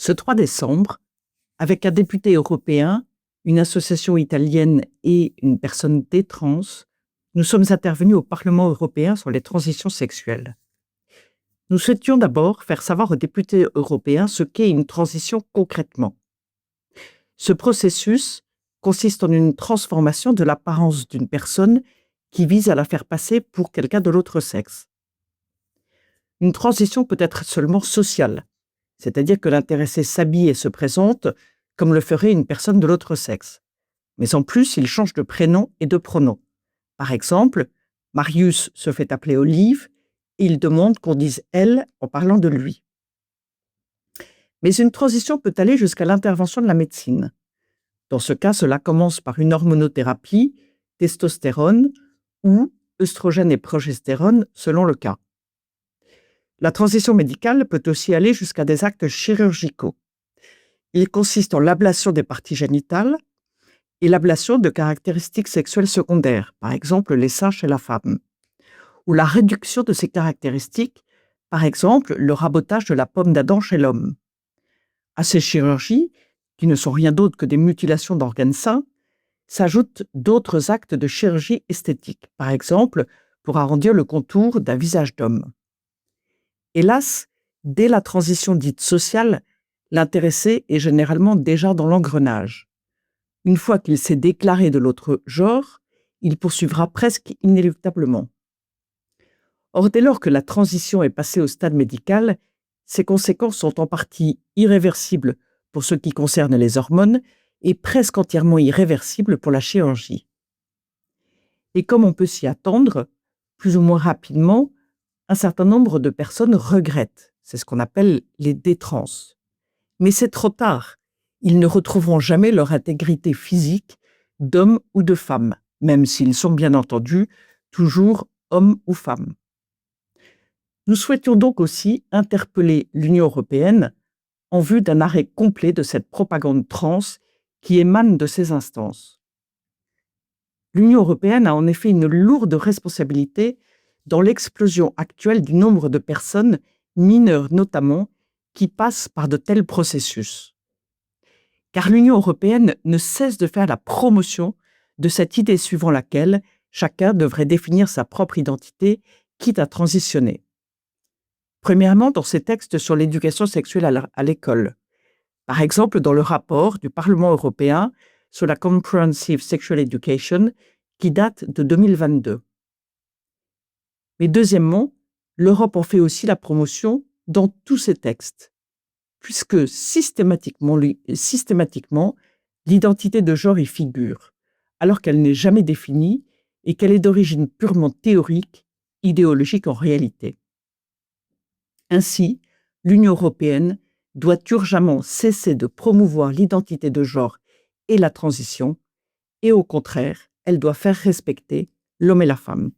Ce 3 décembre, avec un député européen, une association italienne et une personnalité trans, nous sommes intervenus au Parlement européen sur les transitions sexuelles. Nous souhaitions d'abord faire savoir aux députés européens ce qu'est une transition concrètement. Ce processus consiste en une transformation de l'apparence d'une personne qui vise à la faire passer pour quelqu'un de l'autre sexe. Une transition peut être seulement sociale, c'est-à-dire que l'intéressé s'habille et se présente comme le ferait une personne de l'autre sexe. Mais en plus, il change de prénom et de pronom. Par exemple, Marius se fait appeler Olive et il demande qu'on dise « elle » en parlant de lui. Mais une transition peut aller jusqu'à l'intervention de la médecine. Dans ce cas, cela commence par une hormonothérapie, testostérone ou œstrogène et progestérone selon le cas. La transition médicale peut aussi aller jusqu'à des actes chirurgicaux. Il consiste en l'ablation des parties génitales et l'ablation de caractéristiques sexuelles secondaires, par exemple les seins chez la femme, ou la réduction de ces caractéristiques, par exemple le rabotage de la pomme d'Adam chez l'homme. À ces chirurgies, qui ne sont rien d'autre que des mutilations d'organes sains, s'ajoutent d'autres actes de chirurgie esthétique, par exemple pour arrondir le contour d'un visage d'homme. Hélas, dès la transition dite sociale, l'intéressé est généralement déjà dans l'engrenage. Une fois qu'il s'est déclaré de l'autre genre, il poursuivra presque inéluctablement. Or, dès lors que la transition est passée au stade médical, ses conséquences sont en partie irréversibles pour ce qui concerne les hormones et presque entièrement irréversibles pour la chirurgie. Et comme on peut s'y attendre, plus ou moins rapidement, un certain nombre de personnes regrettent. C'est ce qu'on appelle les détrans. Mais c'est trop tard. Ils ne retrouveront jamais leur intégrité physique d'homme ou de femme, même s'ils sont bien entendu toujours hommes ou femmes. Nous souhaitions donc aussi interpeller l'Union européenne en vue d'un arrêt complet de cette propagande trans qui émane de ces instances. L'Union européenne a en effet une lourde responsabilité dans l'explosion actuelle du nombre de personnes, mineures notamment, qui passent par de tels processus. Car l'Union européenne ne cesse de faire la promotion de cette idée suivant laquelle chacun devrait définir sa propre identité, quitte à transitionner. Premièrement, dans ses textes sur l'éducation sexuelle à l'école. Par exemple, dans le rapport du Parlement européen sur la Comprehensive Sexual Education, qui date de 2022. Mais deuxièmement, l'Europe en fait aussi la promotion dans tous ses textes, puisque systématiquement, l'identité de genre y figure, alors qu'elle n'est jamais définie et qu'elle est d'origine purement théorique, idéologique en réalité. Ainsi, l'Union européenne doit urgemment cesser de promouvoir l'identité de genre et la transition, et au contraire, elle doit faire respecter l'homme et la femme.